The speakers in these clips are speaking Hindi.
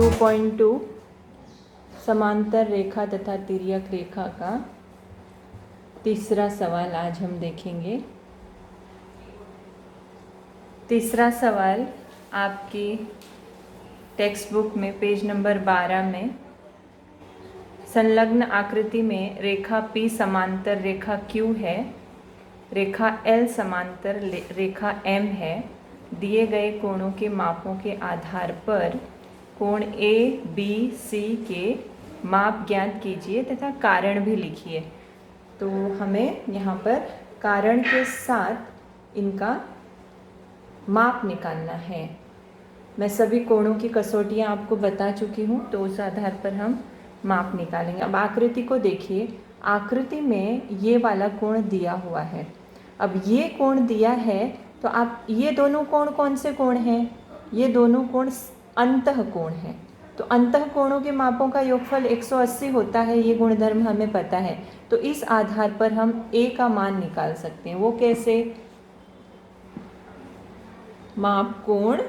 2.2 समांतर रेखा तथा तिर्यक रेखा का तीसरा सवाल आज हम देखेंगे। तीसरा सवाल आपकी टेक्स्ट बुक में पेज नंबर 12 में संलग्न आकृति में रेखा P समांतर रेखा Q है, रेखा L समांतर रेखा M है। दिए गए कोणों के मापों के आधार पर कोण A, B, C के माप ज्ञात कीजिए तथा कारण भी लिखिए। तो हमें यहाँ पर कारण के साथ इनका माप निकालना है। मैं सभी कोणों की कसौटियाँ आपको बता चुकी हूँ, तो उस आधार पर हम माप निकालेंगे। अब आकृति को देखिए, आकृति में ये वाला कोण दिया हुआ है। अब ये कोण दिया है तो आप ये दोनों कोण कौन से कोण हैं? ये दोनों कोण अंतः कोण है। तो अंतः कोणों के मापों का योगफल 180 होता है, ये गुणधर्म हमें पता है। तो इस आधार पर हम A का मान निकाल सकते हैं। वो कैसे? माप कोण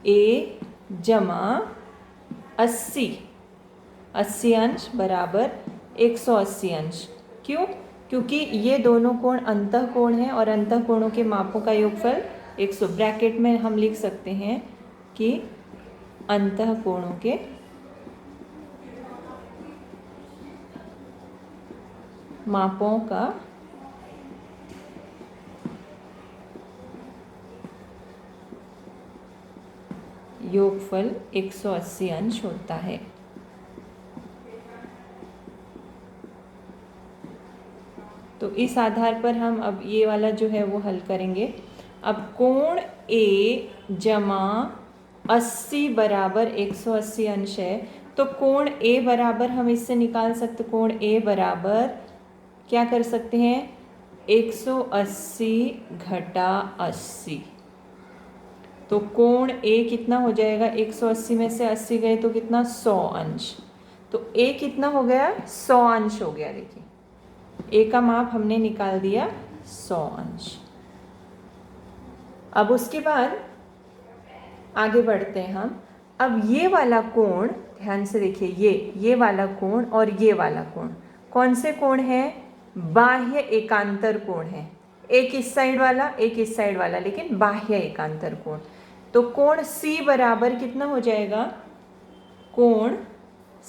A जमा 80 अंश बराबर 180 अंश। क्यों? क्योंकि ये दोनों कोण अंतः कोण हैं और अंतः कोणों के मापों का योगफल 100। ब्रैकेट में हम लिख सकते हैं कि अंतः कोणों के मापों का योगफल 180 अंश होता है। तो इस आधार पर हम अब ये वाला जो है वो हल करेंगे। अब कोण A जमा 80 बराबर 180 अंश है, तो कोण A बराबर हम इससे निकाल सकते, कोण A बराबर क्या कर सकते हैं? 180 घटा 80। तो कोण A कितना हो जाएगा? 180 में से 80 गए तो कितना? 100 अंश। तो A कितना हो गया? 100 अंश हो गया। देखिए A का माप हमने निकाल दिया 100 अंश। अब उसके बाद आगे बढ़ते हैं हम। अब ये वाला कोण ध्यान से देखिए, ये वाला कोण और ये वाला कोण कौन से कोण है? बाह्य एकांतर कोण है। एक इस साइड वाला, एक इस साइड वाला, लेकिन बाह्य एकांतर कोण। तो कोण C बराबर कितना हो जाएगा? कोण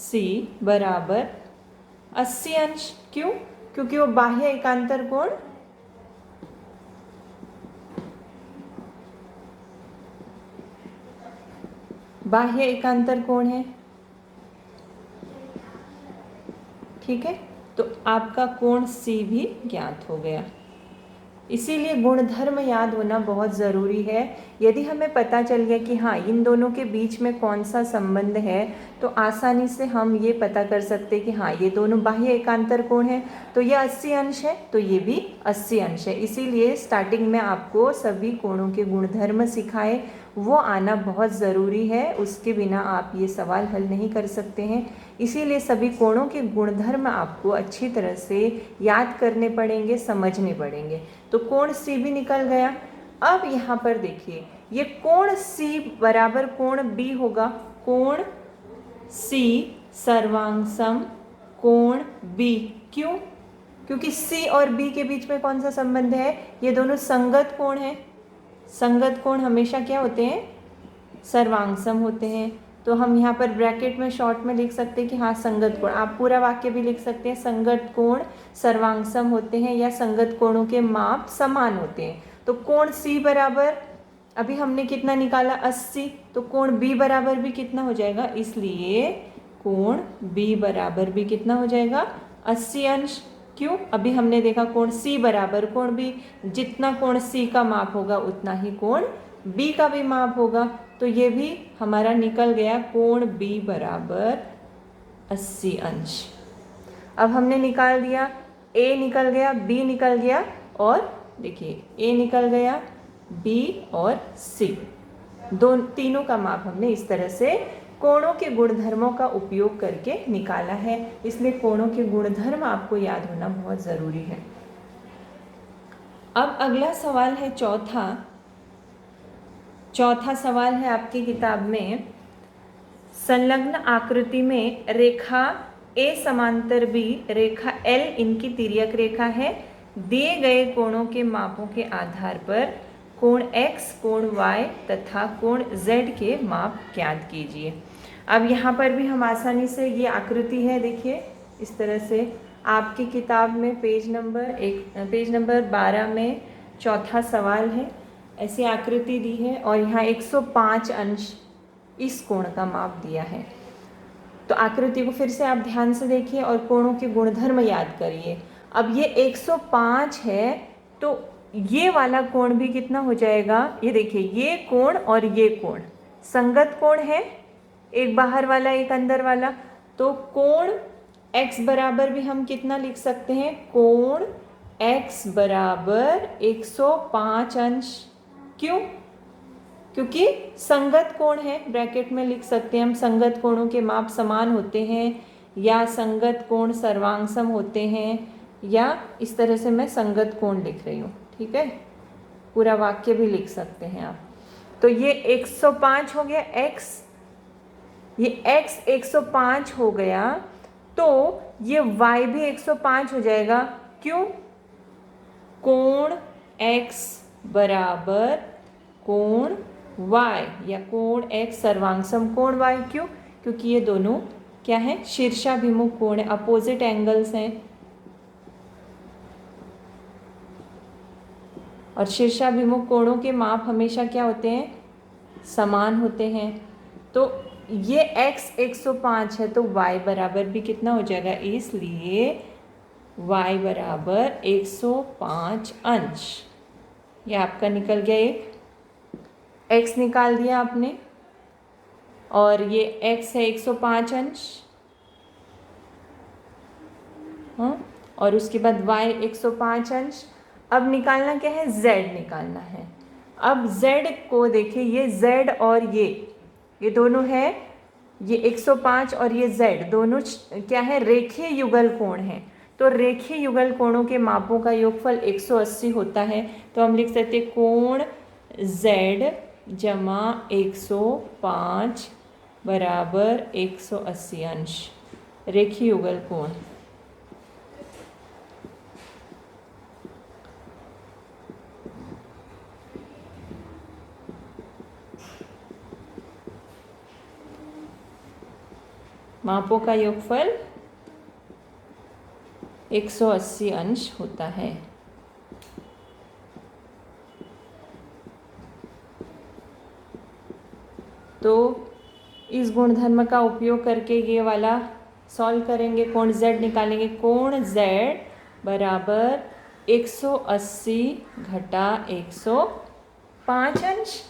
C बराबर 80 अंश। क्यों? क्योंकि वो बाह्य एकांतर कोण है। ठीक है, तो आपका कोण C भी ज्ञात हो गया। इसीलिए गुणधर्म याद होना बहुत ज़रूरी है। यदि हमें पता चल गया कि हाँ इन दोनों के बीच में कौन सा संबंध है, तो आसानी से हम ये पता कर सकते हैं कि हाँ ये दोनों बाह्य एकांतर कोण है, तो ये 80 अंश है, तो ये भी 80 अंश है। इसीलिए स्टार्टिंग में आपको सभी कोणों के गुणधर्म सिखाए, वो आना बहुत ज़रूरी है। उसके बिना आप ये सवाल हल नहीं कर सकते हैं। इसीलिए सभी कोणों के गुणधर्म आपको अच्छी तरह से याद करने पड़ेंगे, समझने पड़ेंगे। तो कोण C भी निकल गया। अब यहाँ पर देखिए, ये कोण C बराबर कोण B होगा। कोण C सर्वांगसम कोण B। क्यों? क्योंकि C और B के बीच में कौन सा संबंध है? ये दोनों संगत कोण हैं। संगत कोण हमेशा क्या होते हैं? सर्वांगसम होते हैं। तो हम यहाँ पर ब्रैकेट में शॉर्ट में लिख सकते हैं कि हाँ संगत कोण। आप पूरा वाक्य भी लिख सकते हैं, संगत कोण सर्वांगसम होते हैं या संगत कोणों के माप समान होते हैं। तो कोण C बराबर अभी हमने कितना निकाला? 80। तो कोण B बराबर भी कितना हो जाएगा? इसलिए कोण B बराबर भी कितना हो जाएगा? 80 अंश। क्यों? अभी हमने देखा कोण C बराबर कोण B, जितना कोण C का माप होगा उतना ही कोण B का भी माप होगा। तो ये भी हमारा निकल गया, कोण B बराबर 80 अंश। अब हमने निकाल दिया, A निकल गया, B निकल गया, और देखिए A निकल गया, B और C, तीनों का माप हमने इस तरह से कोणों के गुणधर्मों का उपयोग करके निकाला है। इसलिए कोणों के गुणधर्म आपको याद होना बहुत ज़रूरी है। अब अगला सवाल है चौथा सवाल है आपकी किताब में, संलग्न आकृति में रेखा ए समांतर बी, रेखा एल इनकी तिर्यक रेखा है। दिए गए कोणों के मापों के आधार पर कोण x, कोण y तथा कोण z के माप ज्ञात कीजिए। अब यहाँ पर भी हम आसानी से, ये आकृति है, देखिए इस तरह से आपकी किताब में पेज नंबर 12 में चौथा सवाल है, ऐसी आकृति दी है और यहाँ 105 अंश इस कोण का माप दिया है। तो आकृति को फिर से आप ध्यान से देखिए और कोणों के गुणधर्म याद करिए। अब ये 105 है तो ये वाला कोण भी कितना हो जाएगा, ये देखिए ये कोण और ये कोण संगत कोण है, एक बाहर वाला एक अंदर वाला। तो कोण x बराबर भी हम कितना लिख सकते हैं, कोण x बराबर 105 अंश। क्यों? क्योंकि संगत कोण है, ब्रैकेट में लिख सकते हैं हम, संगत कोणों के माप समान होते हैं या संगत कोण सर्वांगसम होते हैं, या इस तरह से मैं संगत कोण लिख रही हूँ, ठीक है। पूरा वाक्य भी लिख सकते हैं आप। तो ये 105 हो गया x, ये x 105 हो गया तो ये y भी 105 हो जाएगा। क्यों? कोण x बराबर कोण y या कोण x सर्वांगसम कोण y। क्यों? क्योंकि ये दोनों क्या है, शीर्षाभिमुख कोण है, अपोजिट एंगल्स हैं और शीर्षाभिमुख कोणों के माप हमेशा क्या होते हैं, समान होते हैं। तो ये x 105 है तो y बराबर भी कितना हो जाएगा, इसलिए y बराबर 105 अंश। ये आपका निकल गया, एक x निकाल दिया आपने और ये x है 105 अंश, हाँ, और उसके बाद y 105 अंश। अब निकालना क्या है, z निकालना है। अब z को देखिए, ये z और ये दोनों है, ये 105 और ये z दोनों क्या है, रेखीय युगल कोण है। तो रेखीय युगल कोणों के मापों का योगफल 180 होता है। तो हम लिख सकते हैं कोण z जमा 105 बराबर 180 अंश, रेखीय युगल कोण। मापों का योगफल 180 अंश होता है। तो इस गुणधर्म का उपयोग करके ये वाला सॉल्व करेंगे, कोण z निकालेंगे। कोण z बराबर 180 घटा 105 अंश।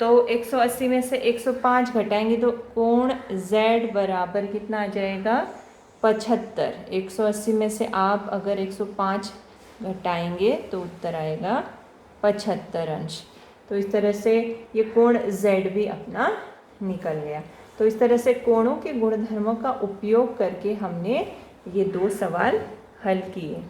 तो 180 में से 105 घटाएंगे तो कोण z बराबर कितना आ जाएगा, 75। 180 में से आप अगर 105 घटाएंगे तो उत्तर आएगा 75 अंश। तो इस तरह से ये कोण z भी अपना निकल गया। तो इस तरह से कोणों के गुणधर्मों का उपयोग करके हमने ये 2 सवाल हल किए।